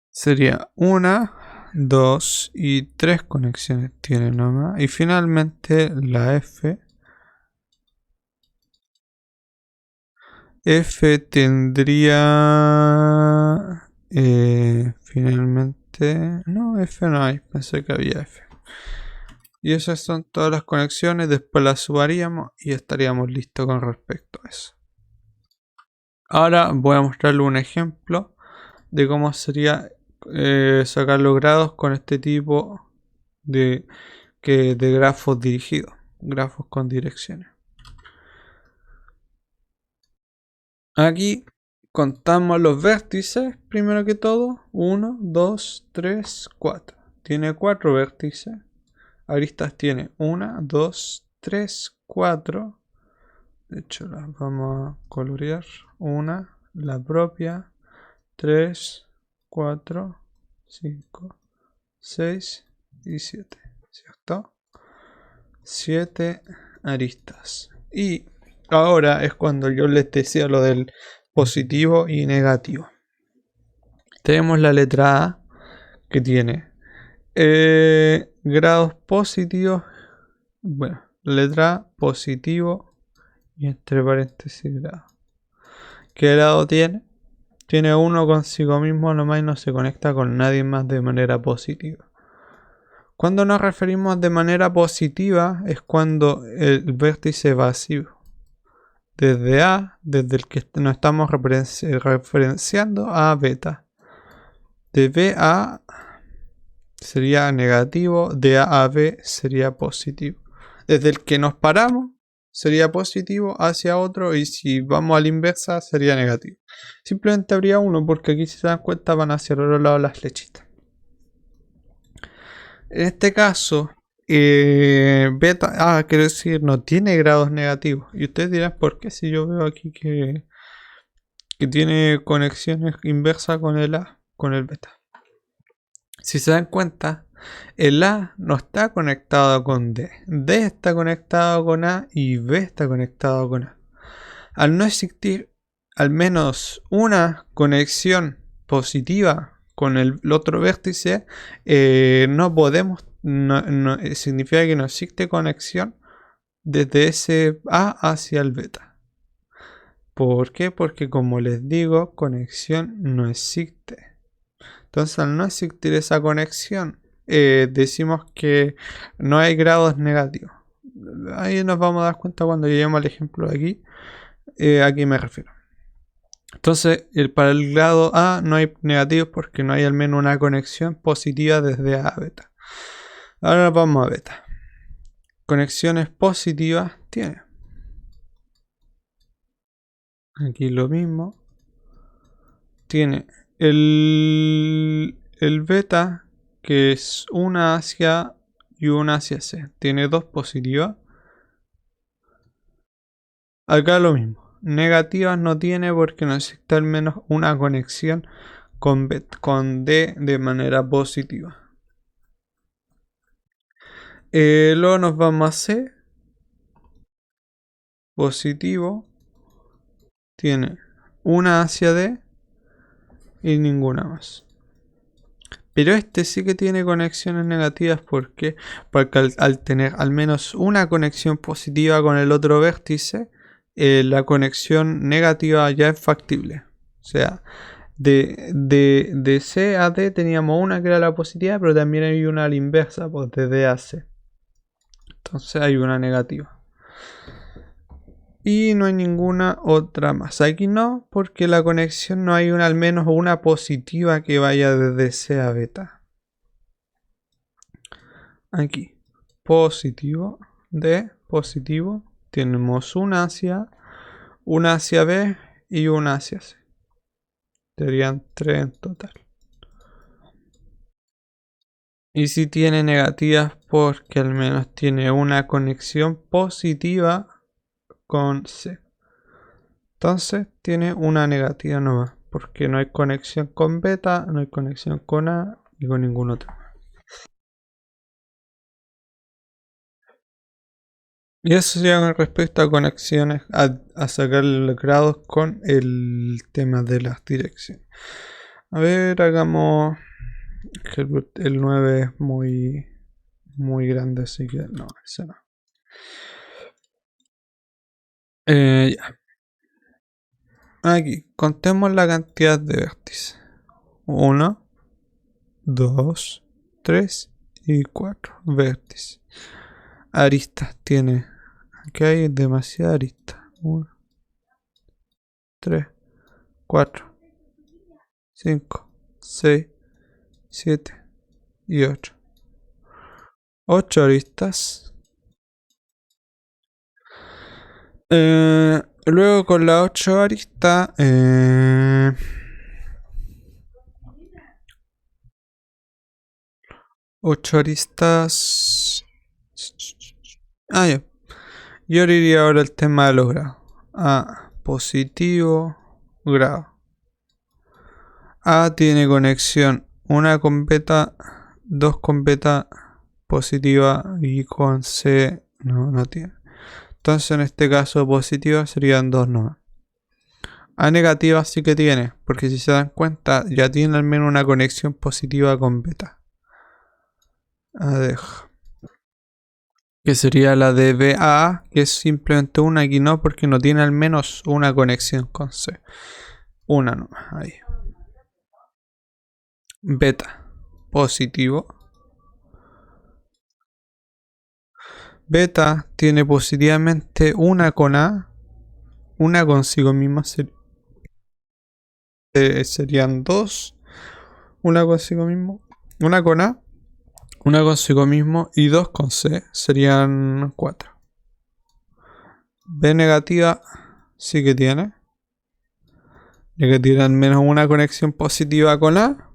Sería 1, 2 y 3 conexiones tiene nomás. Y finalmente la F. F tendría... finalmente... No, F no hay. Pensé que había F. Y esas son todas las conexiones. Después las sumaríamos y estaríamos listos con respecto a eso. Ahora voy a mostrarle un ejemplo de cómo sería sacar los grados con este tipo de grafos dirigidos. Grafos con direcciones. Aquí contamos los vértices, primero que todo. 1, 2, 3, 4. Tiene 4 vértices. Aristas tiene 1, 2, 3, 4. De hecho las vamos a colorear. 1, la propia. 3, 4, 5, 6 y 7. ¿Cierto? 7 aristas. Y Ahora es cuando yo les decía lo del positivo y negativo. Tenemos la letra A que tiene grados positivos. Bueno, letra A, positivo y entre paréntesis grado. ¿Qué grado tiene? Tiene uno consigo mismo nomás y no se conecta con nadie más de manera positiva. Cuando nos referimos de manera positiva es cuando el vértice vacío. Desde A, desde el que nos estamos referenciando a beta. De B a sería negativo, de A a B sería positivo. Desde el que nos paramos sería positivo hacia otro y si vamos a la inversa sería negativo. Simplemente habría uno porque aquí si se dan cuenta van hacia el otro lado las flechitas. En este caso, beta, quiero decir, no tiene grados negativos. Y ustedes dirán, ¿por qué? Si yo veo aquí que tiene conexiones inversas con el A, con el beta. Si se dan cuenta, el A no está conectado con D. D está conectado con A y B está conectado con A. Al no existir al menos una conexión positiva con el otro vértice, no podemos, significa que no existe conexión desde ese A hacia el beta. ¿Por qué? Porque como les digo, conexión no existe. Entonces al no existir esa conexión, decimos que no hay grados negativos. Ahí nos vamos a dar cuenta cuando lleguemos al ejemplo de aquí. ¿A qué me refiero? Entonces, para el grado A no hay negativos porque no hay al menos una conexión positiva desde A a beta. Ahora vamos a beta. Conexiones positivas tiene. Aquí lo mismo. Tiene el beta, que es una hacia y una hacia C. Tiene dos positivas. Acá lo mismo. Negativas no tiene porque no existe al menos una conexión con D de manera positiva. Luego nos vamos a C. Positivo. Tiene una hacia D y ninguna más. Pero este sí que tiene conexiones negativas porque al tener al menos una conexión positiva con el otro vértice, la conexión negativa ya es factible. O sea, de C a D teníamos una que era la positiva, pero también hay una a la inversa, pues de D a C. Entonces hay una negativa. Y no hay ninguna otra más. Aquí no, porque la conexión no hay al menos una positiva que vaya desde C a beta. Aquí, positivo, D, positivo. Tenemos una hacia B y una hacia C. Serían 3 en total. Y si tiene negativas porque al menos tiene una conexión positiva con C. Entonces tiene una negativa nomás, porque no hay conexión con beta, no hay conexión con A y con ningún otro. Y eso sería con respecto a conexiones, a sacar los grados con el tema de las direcciones. A ver, hagamos que el 9 es muy grande, así que no, ese no. Ya. Aquí, contemos la cantidad de vértices. 1, 2, 3 y 4 vértices. Aristas tiene. Aquí hay demasiadas aristas. 1, 3, 4, 5, 6, 7 y 8. 8 aristas. Luego con las 8 aristas. 8 aristas. Ya. Yo diría ahora el tema de los grados. A, positivo, grado. A tiene conexión una con beta, 2 con beta positiva y con C no tiene. Entonces en este caso positiva serían 2 nomás. A negativa sí que tiene, porque si se dan cuenta ya tiene al menos una conexión positiva con beta. A ver. Que sería la de BA, que es simplemente una, aquí no, porque no tiene al menos una conexión con C. Una nomás, ahí. Beta, positivo. Beta tiene positivamente una con A, una consigo misma serían 2, una consigo mismo, una con A, una consigo mismo y 2 con C serían 4. B negativa sí que tiene, ya que tiene al menos una conexión positiva con A,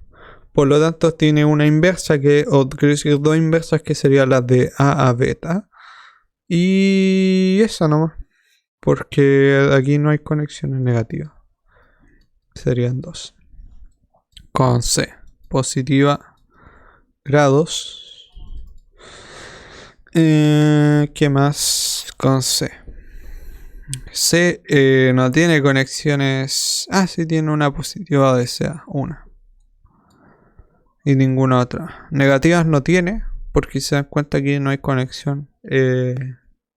por lo tanto tiene una inversa o quiero decir 2 inversas que serían las de A a beta. Y esa nomás, porque aquí no hay conexiones negativas. Serían 2. Con C, positiva, grados. ¿Qué más? Con C. C no tiene conexiones. Ah, sí tiene una positiva de CA, una. Y ninguna otra. Negativas no tiene, porque se dan cuenta que no hay conexión.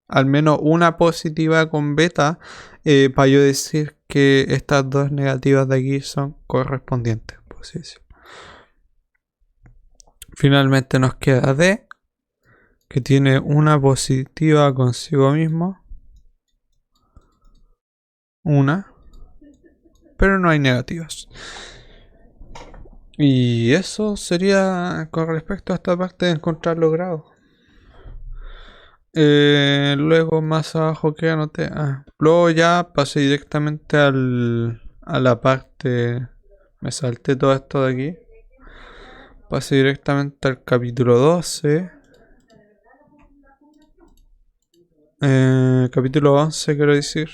Al menos una positiva con beta, para yo decir que estas 2 negativas de aquí son correspondientes. Pues finalmente nos queda D, que tiene una positiva consigo mismo. Una. Pero no hay negativas. Y eso sería con respecto a esta parte de encontrar los grados. Luego más abajo que anoté. Luego ya pasé directamente a la parte. Me salté todo esto de aquí. Pasé directamente al capítulo 12. Capítulo 11 quiero decir.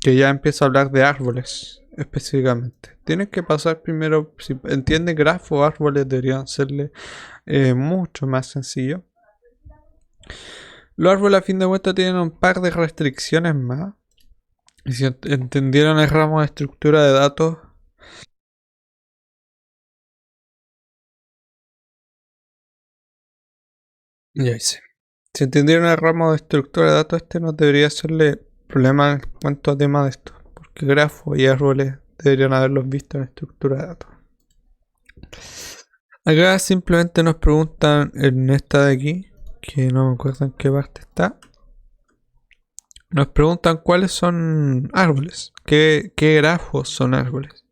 Que ya empieza a hablar de árboles específicamente. Tienes que pasar primero. Si entiendes grafos, árboles deberían serle mucho más sencillo. Los árboles a fin de cuentas tienen un par de restricciones más. Y si entendieron el ramo de estructura de datos, ya hice. Si entendieron el ramo de estructura de datos, este no debería serle problema en cuanto a tema de esto, porque grafos y árboles deberían haberlos visto en estructura de datos. Acá simplemente nos preguntan en esta de aquí, que no me acuerdo en qué parte está. Nos preguntan cuáles son árboles, qué grafos son árboles.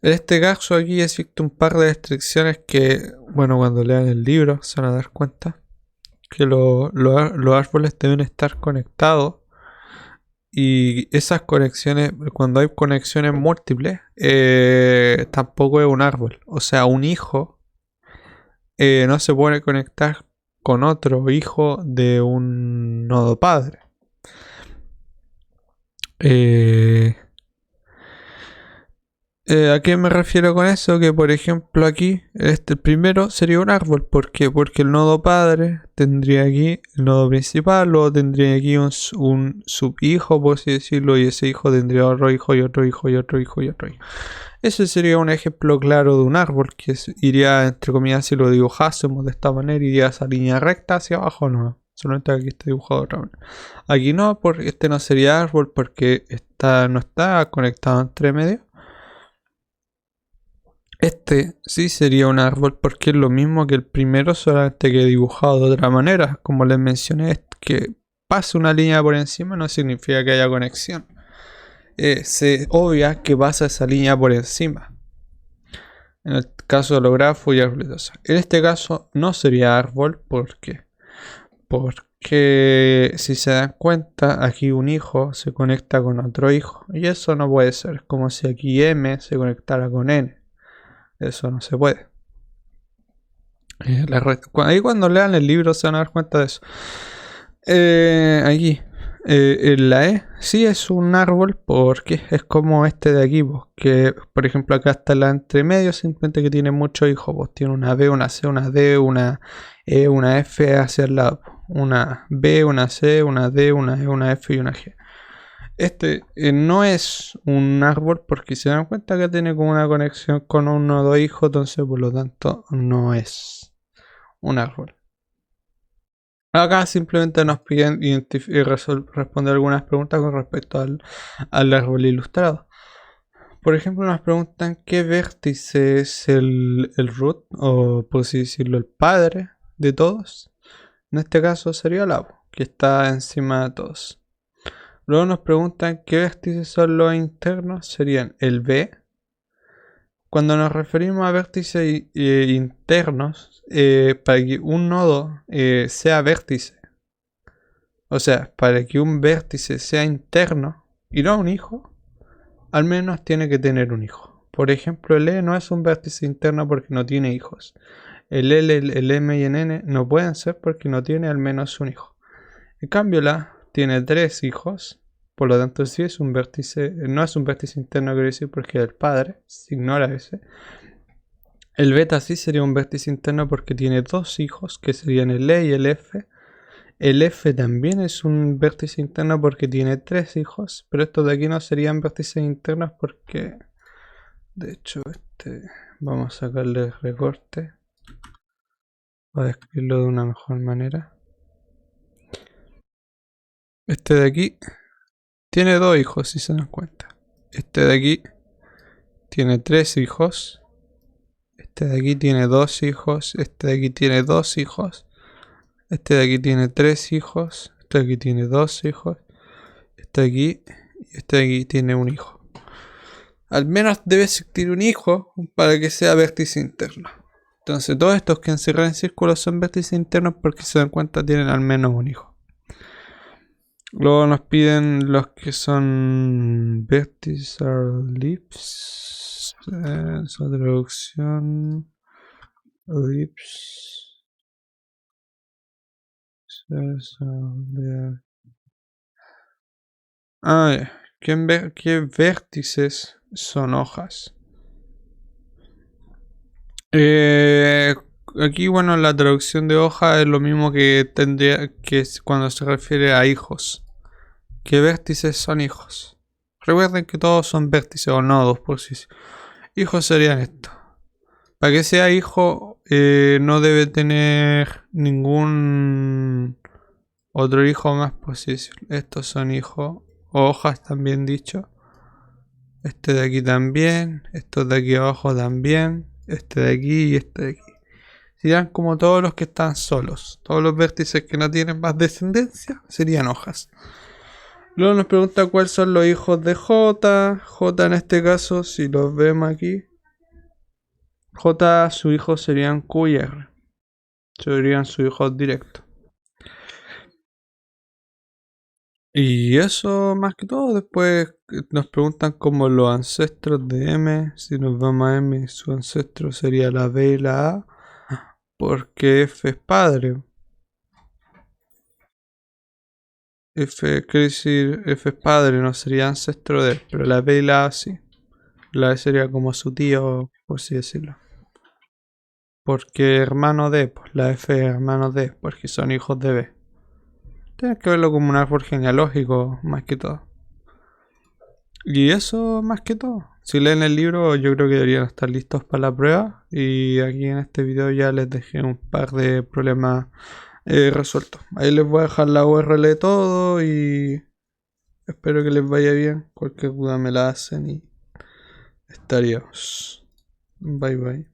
En este caso aquí existe un par de restricciones que, bueno, cuando lean el libro se van a dar cuenta que los árboles deben estar conectados y esas conexiones, cuando hay conexiones múltiples, tampoco es un árbol. O sea, un hijo no se puede conectar con otro hijo de un nodo padre. ¿A qué me refiero con eso? Que por ejemplo aquí, el primero sería un árbol. ¿Por qué? Porque el nodo padre tendría aquí el nodo principal, luego tendría aquí un subhijo, por así decirlo, y ese hijo tendría otro hijo y otro hijo y otro hijo y otro hijo. Ese sería un ejemplo claro de un árbol que iría, entre comillas, si lo dibujásemos de esta manera, iría esa línea recta hacia abajo, no. Solamente aquí está dibujado de otra manera. Aquí no, porque este no sería árbol porque no está conectado entre medios. Este sí sería un árbol porque es lo mismo que el primero, solamente que dibujado de otra manera. Como les mencioné, que pase una línea por encima no significa que haya conexión. Se obvia que pasa esa línea por encima. En el caso de los grafos y árboles. En este caso no sería árbol. ¿Por qué? Porque si se dan cuenta, aquí un hijo se conecta con otro hijo. Y eso no puede ser. Es como si aquí M se conectara con N. Eso no se puede. Ahí cuando lean el libro se van a dar cuenta de eso. Aquí. La E sí es un árbol porque es como este de aquí, pues, que por ejemplo acá está la entre medio, simplemente que tiene muchos hijos, pues tiene una B, una C, una D, una E, una F hacia el lado. una B, una C, una D, una E, una F y una G. Este no es un árbol porque se dan cuenta que tiene como una conexión con un nodo hijo, entonces por lo tanto no es un árbol. Acá simplemente nos piden responder algunas preguntas con respecto al árbol ilustrado. Por ejemplo, nos preguntan qué vértice es el root, o por así decirlo, el padre de todos. En este caso sería la O, que está encima de todos. Luego nos preguntan qué vértices son los internos, serían el B. Cuando nos referimos a vértices internos, para que un nodo sea vértice, o sea, para que un vértice sea interno y no un hijo, al menos tiene que tener un hijo. Por ejemplo, el E no es un vértice interno porque no tiene hijos. El L, el M y el N no pueden ser porque no tiene al menos un hijo. En cambio, la tiene 3 hijos, por lo tanto sí es un vértice, no es un vértice interno, quiero decir, porque el padre se ignora ese. El beta sí sería un vértice interno porque tiene 2 hijos, que serían el E y el F. El F también es un vértice interno porque tiene 3 hijos, pero estos de aquí no serían vértices internos porque, de hecho, vamos a sacarle recorte para escribirlo de una mejor manera. Este de aquí tiene 2 hijos, si se dan cuenta. Este de aquí tiene 3 hijos. Este de aquí tiene 2 hijos. Este de aquí tiene 2 hijos. Este de aquí tiene 3 hijos. Este de aquí tiene 2 hijos. Este de aquí y este de aquí tiene un hijo. Al menos debe existir un hijo para que sea vértice interno. Entonces todos estos que encierran en círculos son vértices internos porque se dan cuenta tienen al menos un hijo. Luego nos piden los que son vertical lips. Su traducción. Lips. ¿Qué vértices son hojas? Aquí, bueno, la traducción de hoja es lo mismo que tendría que cuando se refiere a hijos. ¿Qué vértices son hijos? Recuerden que todos son vértices o nodos por sí. Hijos serían estos. Para que sea hijo, no debe tener ningún otro hijo más por sí. Estos son hijos, o hojas también dicho. Este de aquí también, estos de aquí abajo también, este de aquí y este de aquí. Serían como todos los que están solos. Todos los vértices que no tienen más descendencia serían hojas. Luego nos pregunta cuáles son los hijos de J. J en este caso, si los vemos aquí, J, su hijo serían Q y R. Serían sus hijos directos. Y eso más que todo. Después nos preguntan como los ancestros de M. Si nos vamos a M, su ancestro sería la B y la A. Porque F es padre. Quiere decir F es padre, no sería ancestro de él. Pero la B y la A sí. La E sería como su tío, por así decirlo. Porque hermano de, pues la F es hermano de, porque son hijos de B. Tienes que verlo como un árbol genealógico, más que todo. Y eso, más que todo. Si leen el libro, yo creo que deberían estar listos para la prueba. Y aquí en este video ya les dejé un par de problemas resueltos. Ahí les voy a dejar la URL de todo y espero que les vaya bien. Cualquier duda me la hacen y estaríamos. Bye bye.